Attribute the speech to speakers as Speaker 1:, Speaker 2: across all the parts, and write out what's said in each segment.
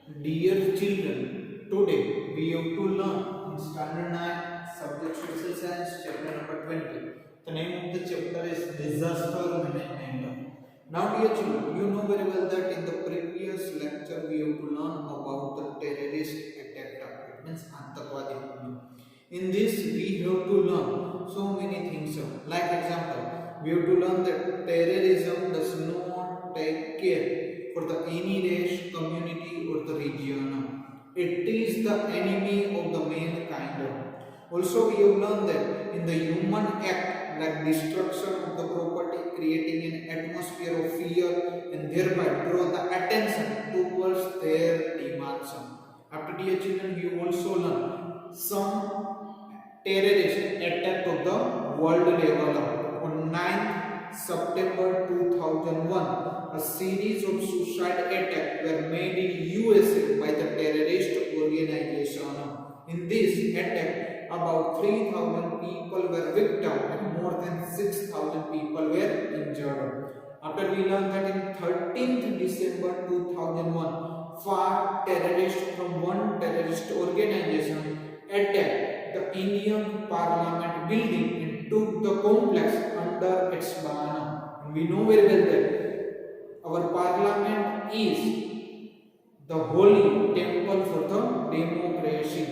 Speaker 1: Dear children, today we have to learn in Standard 9, Subject Social Science, Chapter number 20. The name of the chapter is Disaster Management. Now, dear children, you know very well that in the previous lecture we have to learn about the terrorist attack. It means Antakwadi Humla. In this, we have to learn so many things. Like example, we have to learn that terrorism does not take care for the any race, community or the region. It is the enemy of the mankind. Also, we have learned that in the human act, like destruction of the property, creating an atmosphere of fear and thereby draw the attention towards their demands. After dear children, we also learn some terrorist attack of the world level. On 9th September 2001, a series of suicide attacks were made in USA by the terrorist organization. In this attack, about 3,000 people were victims and more than 6,000 people were injured. After we learned that in 13th December 2001, five terrorists from one terrorist organization attacked the Indian Parliament building and took the complex under its banner. And we know very well that our Parliament is the holy temple for the democracy.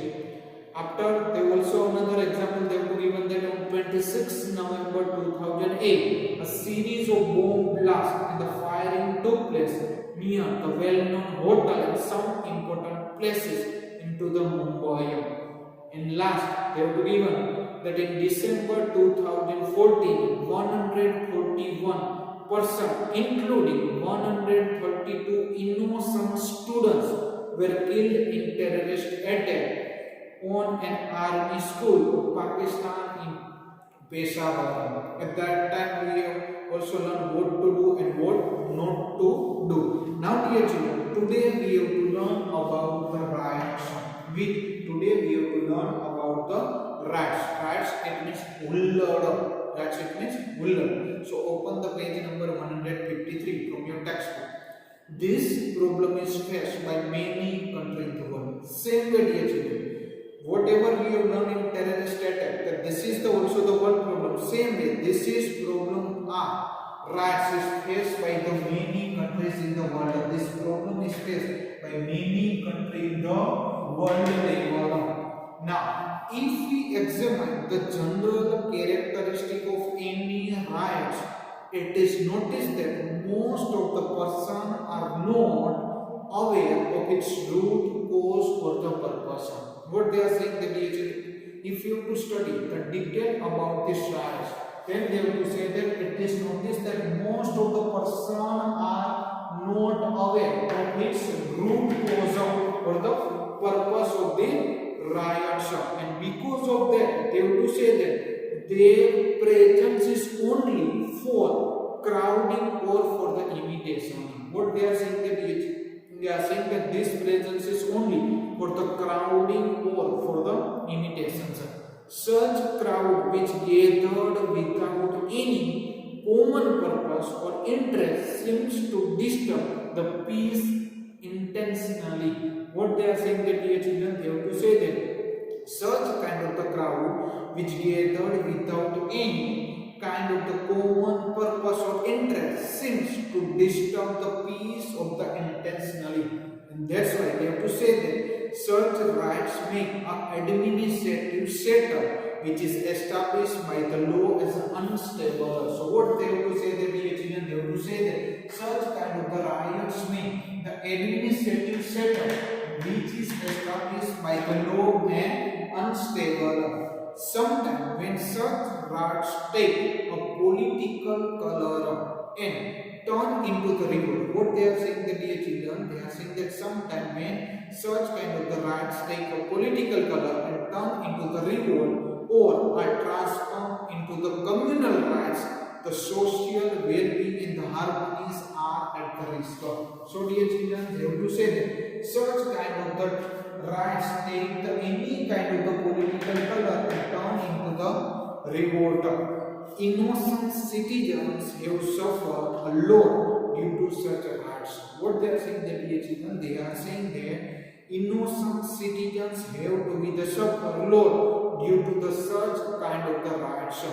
Speaker 1: After they also another example they have given that on 26 November 2008, a series of bomb blasts and the firing took place near the well-known hotel and some important places into the Mumbai. And last, they have given that in December 2014, 141 persons, including 132 innocent students, were killed in terrorist attack on an army school of Pakistan in Peshawar. At that time, we have also learned what to do and what not to do. Now, dear children, today we have to learn about the riots. Today we have to learn about the riots. Riots it means hullad. Riots it means hullad. So open the page number 153 from your textbook. This problem is faced by many countries in the world. Same way, dear children. Whatever we have learned in terrorist attack, that this is also the world problem. Same way, this is problem R. Riots is faced by the many countries in the world. This problem is faced by many countries in the world level. Now, if we examine the general characteristic of any riots, it is noticed that most of the persons are not aware of its root cause or the purpose. What they are saying that if you have to study the detail about this riots, then they have to say that it is noticed that most of the persons are not aware of its root cause or the purpose of the riots, and because of that they have to say that their presence is only for crowding or for the imitation. What they are saying that they are saying that this presence is only for the crowding or for the imitations. Such crowd which gathered without any common purpose or interest seems to disturb the peace intentionally. What they are saying that dear children, they have to say that such kind of the crowd which gathered without any kind of the common purpose or interest seems to disturb the peace of the intentionally. And that's why they have to say that such rights make an administrative setup which is established by the law as unstable. So what they have to say that dear children, they have to say that such kind of the riots make the administrative setup which is established by the law and unstable. Sometimes when such riots take a political color and turn into the revolt, what they are saying that dear children, they are saying that sometimes when such kind of the riots take a political color and turn into the revolt or are transformed into the communal riots, the social well-being and the harmonies are at the risk. So dear children, they have to say that such kind of the riots take any kind of the political color and turn into the revolt. Innocent citizens have suffered a lot due to such rights. What they are saying that, dear children, they are saying that innocent citizens have to be the suffer load due to the such kind of the rights.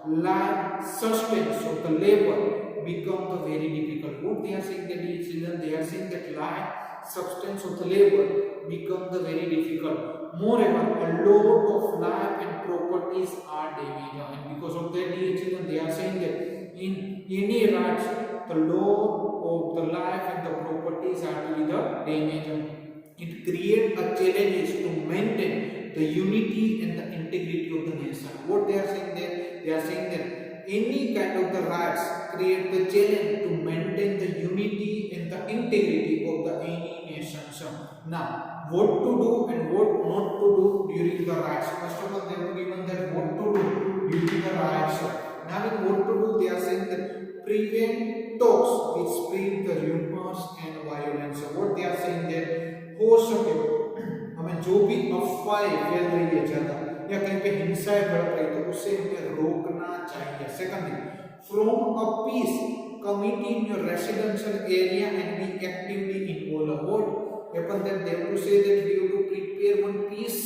Speaker 1: Life sustenance of the labor become the very difficult. What they are saying that, dear children, they are saying that life substance of the labor become the very difficult. Moreover, a lot of life and properties are damaged, and because of that, dear children, they are saying that in any rights, the load of the life and the properties are to be the damaged. It creates a challenge to maintain the unity and the integrity of the nation. What they are saying there, they are saying that any kind of the rights create the challenge to maintain the unity and the integrity of the any nation. So now, what to do and what not to do during the rights. First of all, they have given that what to do during the rights. Now, in what to do, they are saying that prevent talks which spread the rumors and violence. So what they are saying that हो सके हमें जो भी अफवाहें फैल रही है ज्यादा या कहीं पे हिंसाएं बढ़ रही है तो उसे हमें रोकना चाहिए. Secondly, form a peace committee in your residential area and be actively involved. What happen that they have to say that we have to prepare one peace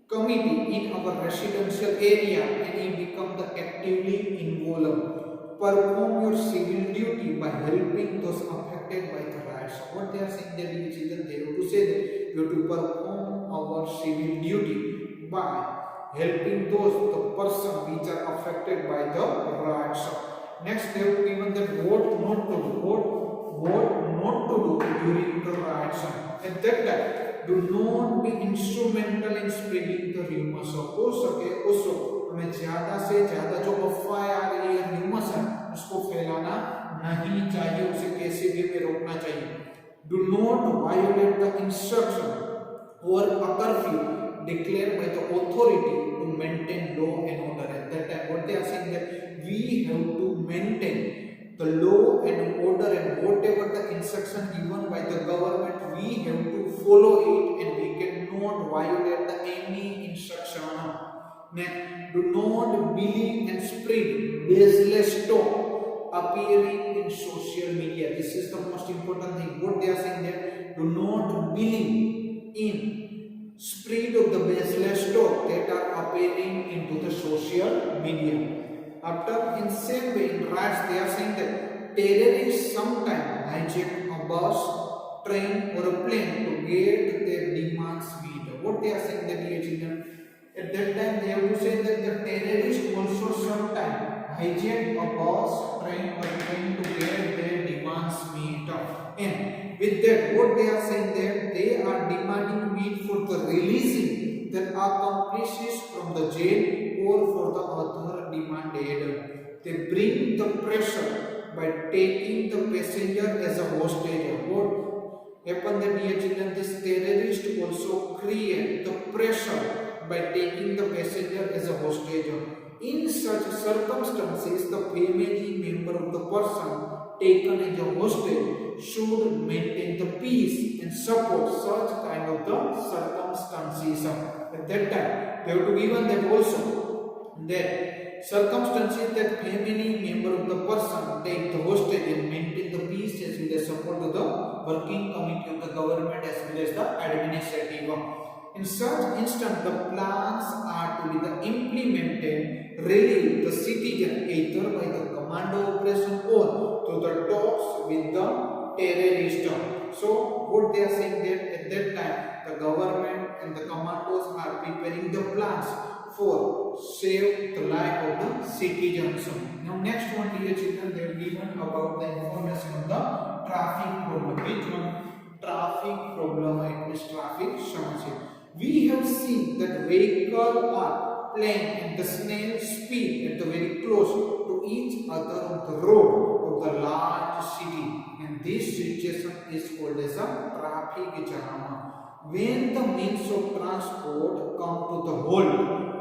Speaker 1: committee in our residential area and we become the actively involved. Perform your civil duty by helping those affected by the riots. What they are saying that, dear children, they have to say that we have to perform our civil duty by helping those the person which are affected by the riots. Next, they have given that what not to do. What not to do during the riots. At that time, do not be instrumental in spreading the rumors. हो सके उसको हमें ज्यादा से ज्यादा जो अफवाहें आ रही है र्यूमर्स है उसको फैलाना नहीं चाहिए, उसे कैसे भी में रोकना चाहिए. Do not violate the instruction or a curfew declared by the authority to maintain law and order. At that time, what they are saying that we have to maintain the law and order, and whatever the instruction given by the government, we have to follow it, and we cannot violate the any instruction. Next, do not believe and spread baseless talk appearing in social media. This is the most important thing. What they are saying that do not believe in spread of the baseless talk that are appearing into the social media. After, in same way, in riots, they are saying that terrorists sometimes hijack a bus, train or a plane to get their demands met. What they are saying that, dear children, at that time they have to say that the terrorists also sometimes hijack a bus, train or plane to get their demands met. And with that, what they are saying that they are demanding meat for the releasing the accomplices from the jail or for the other demanded. They bring the pressure by taking the passenger as a hostage. What happened that, dear children, this terrorist also create the pressure by taking the passenger as a hostage. In such circumstances, the family member of the person taken as a hostage should maintain the peace and support such kind of the circumstances. At that time, they have to given that also that circumstances that family member of the person take the hostage and maintain the peace as well as support to the working committee of the government as well as the administrative. In such instance, the plans are to be the implemented, relieve the citizen either by the commando operation or through the talks with the terrorist. So, what they are saying that at that time, the government and the commandos are preparing the plans for save the life of the citizens. Now, next one, dear children, they are given about the information on the traffic problem. Which one? Traffic problem. It means traffic samasya. We have seen that vehicles are playing at the snail speed at the very close to each other on the road of the large city, and this situation is called as a traffic jam. When the means of transport come to the halt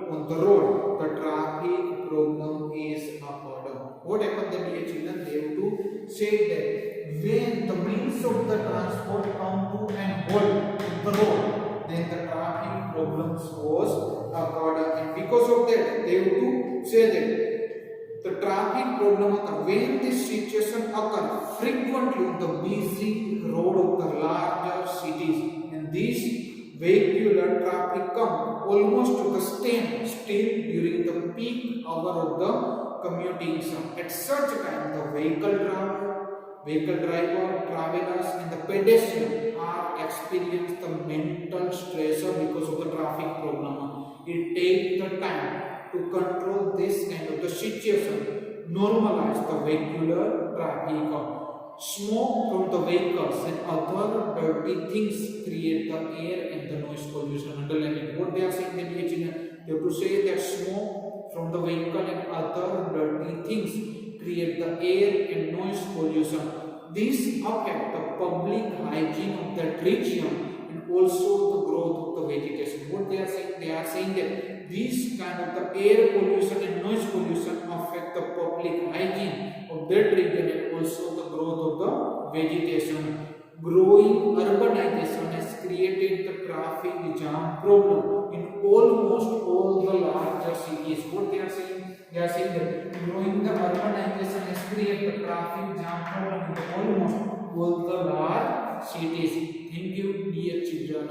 Speaker 1: on the road, the traffic problem is occurred. What happened then, dear children? They have to say that when the means of the transport come to an halt on the road, then the traffic problems was occurred, and because of that they have to say that the traffic problem occur, when this situation occur frequently on the busy road of the larger cities, and this vehicular traffic come almost to the still during the peak hour of the commuting zone. At such time, the vehicle driver, travelers, and the pedestrian are experience the mental stressor because of the traffic problem. It takes the time to control this kind of the situation, normalize the vehicular traffic. Smoke from the vehicles and other dirty things create the air and the noise pollution. Underline it. What they are saying that they have to say that smoke from the vehicle and other dirty things create the air and noise pollution. These affect the public hygiene of that region and also the growth of the vegetation. What they are saying? They are saying that these kind of the air pollution and noise pollution affect the public hygiene of that region and also the growth of the vegetation. Growing urbanization has created the traffic jam problem in almost all the larger cities. What they are saying? They are saying that growing the urbanization has created the traffic jam problem in almost all the large cities. Thank you, dear children.